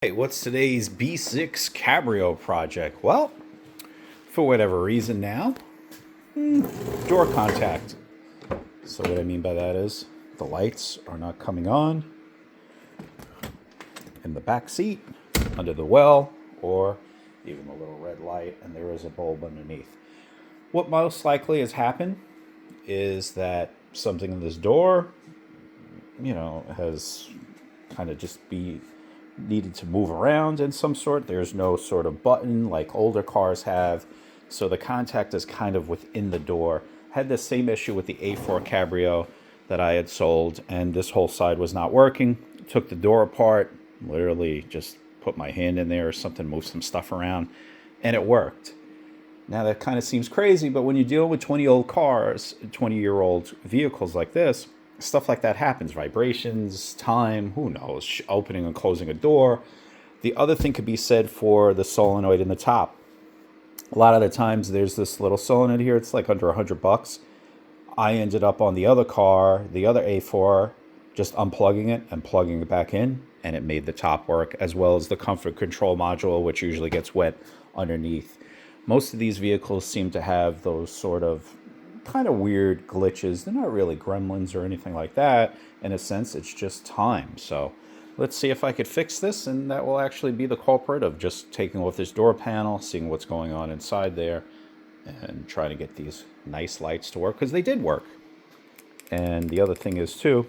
Hey, what's today's B6 Cabrio project? Well, for whatever reason now, door contact. So what I mean by that is the lights are not coming on in the back seat, under the well, or even the little red light, and there is a bulb underneath. What most likely has happened is that something in this door, has kind of just be needed to move around in some sort. There's no sort of button like older cars have. So the contact is kind of within the door. Had the same issue with the A4 Cabrio that I had sold, and this whole side was not working. Took the door apart, literally just put my hand in there or something, moved some stuff around, and it worked. Now that kind of seems crazy, but when you deal with 20-year-old cars, 20-year-old vehicles like this, stuff like that happens. Vibrations, time, who knows, opening and closing a door. The other thing could be said for the solenoid in the top. A lot of the times there's this little solenoid here. It's like under $100. I ended up on the other car, the other A4, just unplugging it and plugging it back in, and it made the top work, as well as the comfort control module, which usually gets wet underneath. Most of these vehicles seem to have those sort of kind of weird glitches. They're not really gremlins or anything like that. In a sense, it's just time. So let's see if I could fix this, and that will actually be the culprit of just taking off this door panel, seeing what's going on inside there, and trying to get these nice lights to work, because they did work. And the other thing is too,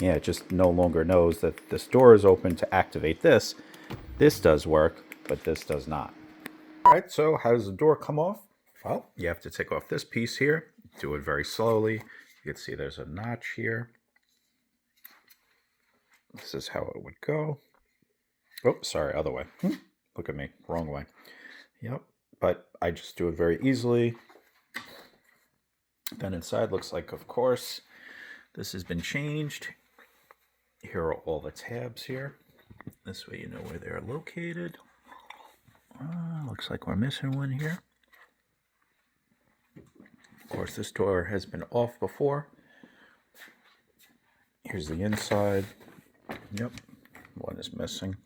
it just no longer knows that this door is open to activate this. This does work, but this does not. All right, so how does the door come off? Well, you have to take off this piece here. Do it very slowly. You can see there's a notch here. This is how it would go. Oh, sorry, other way. Look at me, wrong way. Yep, but I just do it very easily. Then inside looks like, of course, this has been changed. Here are all the tabs here. This way you know where they're located. Looks like we're missing one here. Of course, this door has been off before. Here's the inside. Yep, one is missing.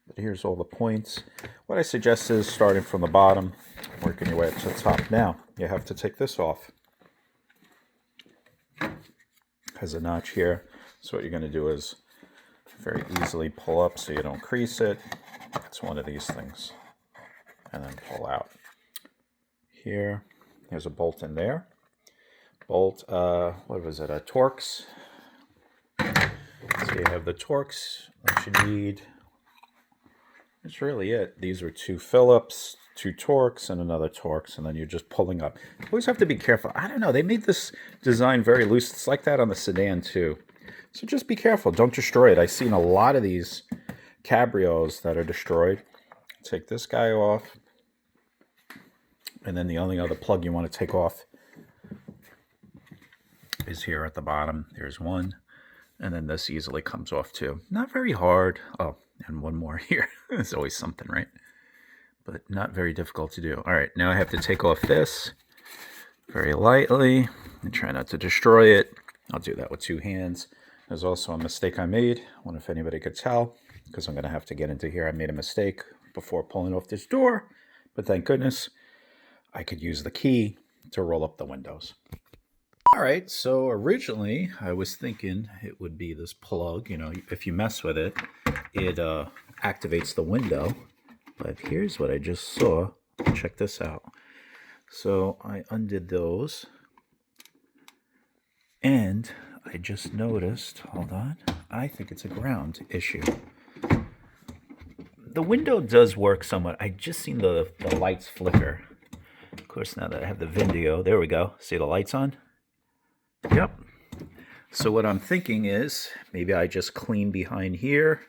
But here's all the points. What I suggest is starting from the bottom, working your way up to the top. Now, you have to take this off. Has a notch here. So what you're going to do is very easily pull up so you don't crease it. It's one of these things. And then pull out. Here, there's a bolt in there. Bolt, what was it, a Torx. So you have the Torx, what you need. That's really it. These are 2 Phillips, 2 Torx, and another Torx, and then you're just pulling up. You always have to be careful. I don't know, they made this design very loose. It's like that on the sedan too. So just be careful, don't destroy it. I've seen a lot of these Cabrios that are destroyed. Take this guy off. And then the only other plug you want to take off is here at the bottom. There's one. And then this easily comes off too. Not very hard. Oh, and one more here. There's always something, right? But not very difficult to do. All right, now I have to take off this very lightly and try not to destroy it. I'll do that with 2 hands. There's also a mistake I made. I wonder if anybody could tell, because I'm going to have to get into here. I made a mistake before pulling off this door, but thank goodness I could use the key to roll up the windows. All right, so originally I was thinking it would be this plug. If you mess with it, it activates the window. But here's what I just saw. Check this out. So I undid those, and I just noticed, hold on, I think it's a ground issue. The window does work somewhat. I just seen the lights flicker. Of course, now that I have the video, there we go. See the lights on? Yep. So what I'm thinking is maybe I just clean behind here,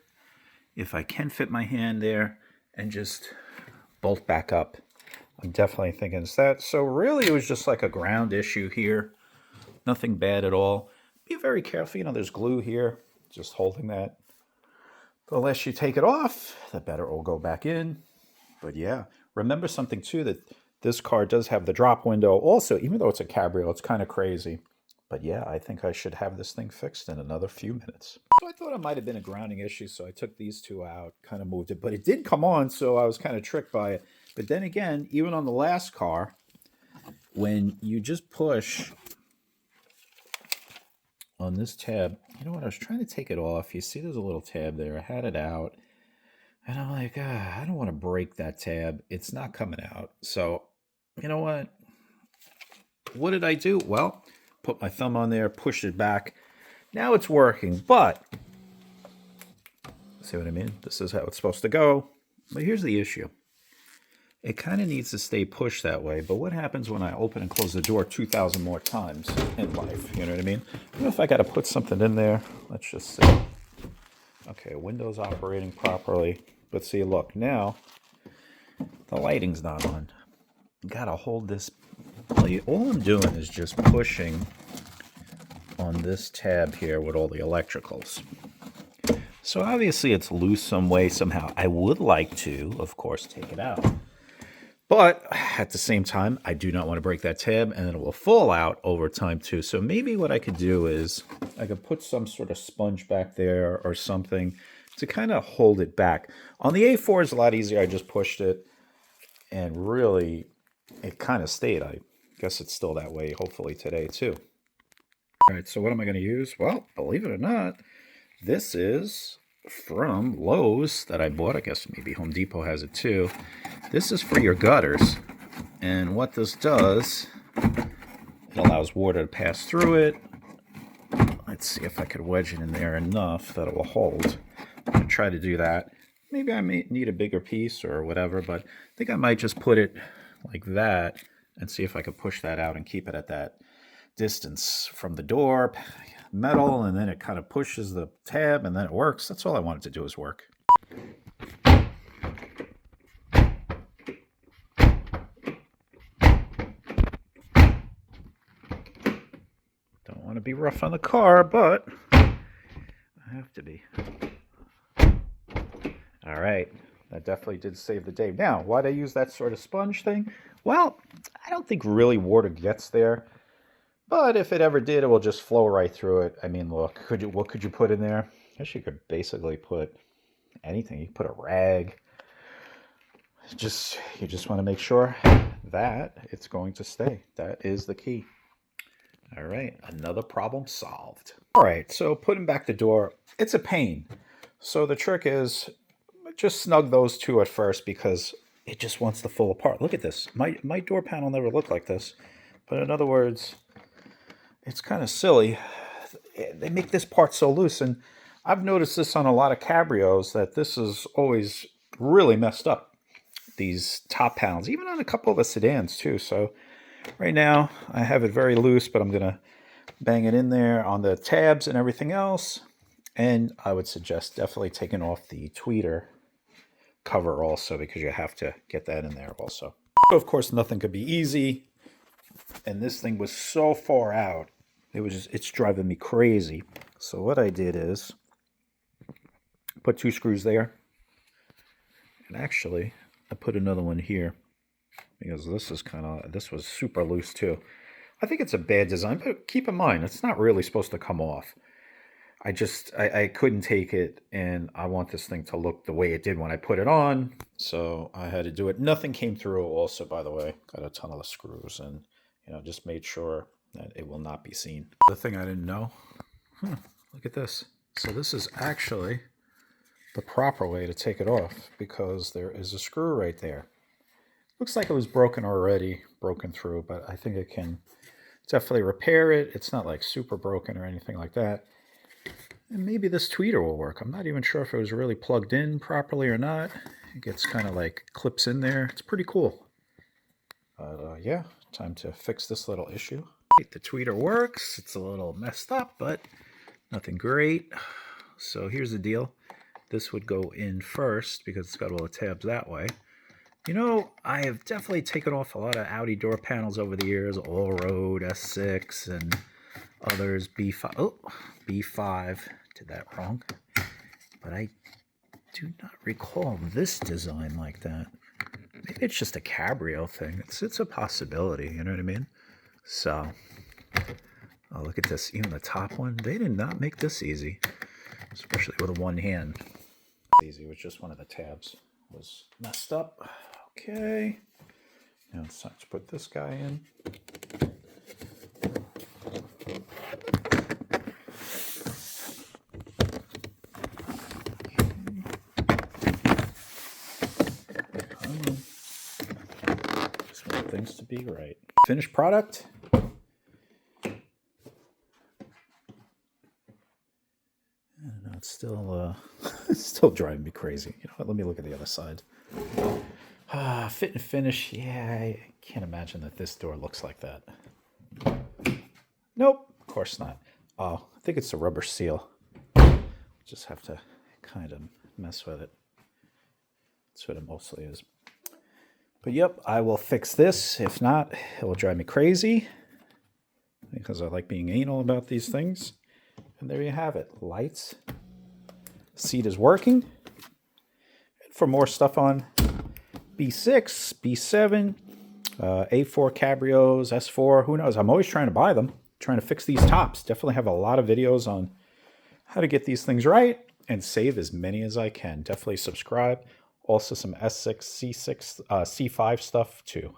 if I can fit my hand there, and just bolt back up. I'm definitely thinking it's that. So really it was just like a ground issue here. Nothing bad at all. Be very careful. There's glue here, just holding that. The less you take it off, the better it will go back in. But yeah, remember something too, that this car does have the drop window also. Even though it's a Cabrio, it's kind of crazy. But yeah, I think I should have this thing fixed in another few minutes. So I thought it might have been a grounding issue, so I took these two out, kind of moved it. But it did come on, so I was kind of tricked by it. But then again, even on the last car, when you just push on this tab, you know what, I was trying to take it off. You see there's a little tab there. I had it out. And I'm like, I don't want to break that tab. It's not coming out. So, you know what? What did I do? Well, put my thumb on there, pushed it back. Now it's working, but see what I mean? This is how it's supposed to go. But here's the issue. It kind of needs to stay pushed that way, but what happens when I open and close the door 2,000 more times in life? You know what I mean? I don't know if I got to put something in there. Let's just see. Okay, Windows operating properly. But see, look, now the lighting's not on. Got to hold this. All I'm doing is just pushing on this tab here with all the electricals. So obviously it's loose some way, somehow. I would like to, of course, take it out. But at the same time, I do not want to break that tab, and it will fall out over time too. So maybe what I could do is I could put some sort of sponge back there or something to kind of hold it back. On the A4 is a lot easier. I just pushed it, and really, it kind of stayed. I guess it's still that way, hopefully today too. All right, so what am I going to use? Well, believe it or not, this is from Lowe's that I bought. I guess maybe Home Depot has it too. This is for your gutters. And what this does, it allows water to pass through it. Let's see if I could wedge it in there enough that it will hold. I'm going to try to do that. Maybe I may need a bigger piece or whatever, but I think I might just put it like that and see if I could push that out and keep it at that distance from the door, metal, and then it kind of pushes the tab and then it works. That's all I wanted to do is work. Don't want to be rough on the car, but I have to be. All right, that definitely did save the day. Now, why'd I use that sort of sponge thing? Well, I don't think really water gets there. But if it ever did, it will just flow right through it. I mean, look, what could you put in there? I guess you could basically put anything. You could put a rag. You just want to make sure that it's going to stay. That is the key. All right, another problem solved. All right, so putting back the door, it's a pain. So the trick is just snug those two at first because it just wants to fall apart. Look at this. My door panel never looked like this. But in other words, it's kind of silly. They make this part so loose, and I've noticed this on a lot of cabrios that this is always really messed up, these top panels, even on a couple of the sedans too. So right now I have it very loose, but I'm going to bang it in there on the tabs and everything else. And I would suggest definitely taking off the tweeter cover also, because you have to get that in there also. Of course, nothing could be easy. And this thing was so far out, it's driving me crazy. So what I did is put 2 screws there. And actually, I put another one here because this was super loose too. I think it's a bad design, but keep in mind, it's not really supposed to come off. I couldn't take it, and I want this thing to look the way it did when I put it on, so I had to do it. Nothing came through also, by the way. Got a ton of the screws, and just made sure that it will not be seen. The thing I didn't know, look at this. So this is actually the proper way to take it off, because there is a screw right there. Looks like it was broken through, but I think it can definitely repair it. It's not like super broken or anything like that. And maybe this tweeter will work. I'm not even sure if it was really plugged in properly or not. It gets kind of like clips in there. It's pretty cool. Yeah, time to fix this little issue. The tweeter works. It's a little messed up, but nothing great. So here's the deal. This would go in first because it's got all the tabs that way. I have definitely taken off a lot of Audi door panels over the years. All Road, S6, and others. B5. Oh, B5. Did that wrong. But I do not recall this design like that. Maybe it's just a cabrio thing. It's a possibility, you know what I mean? So Oh, look at this. Even the top one, they did not make this easy, especially with a one hand. Easy with just one of the tabs was messed up. Okay. Now it's time to put this guy in. Just want things to be right. Finished product. It's still it's still driving me crazy. You know what? Let me look at the other side. Fit and finish. Yeah, I can't imagine that this door looks like that. Nope, of course not. Oh, I think it's a rubber seal. Just have to kind of mess with it. That's what it mostly is. But yep, I will fix this. If not, it will drive me crazy because I like being anal about these things. And there you have it. Lights. Seat is working. And for more stuff on B6, B7, A4 Cabrios, S4, who knows? I'm always trying to buy them, trying to fix these tops. Definitely have a lot of videos on how to get these things right and save as many as I can. Definitely subscribe. Also some S6, C6, C5 stuff too.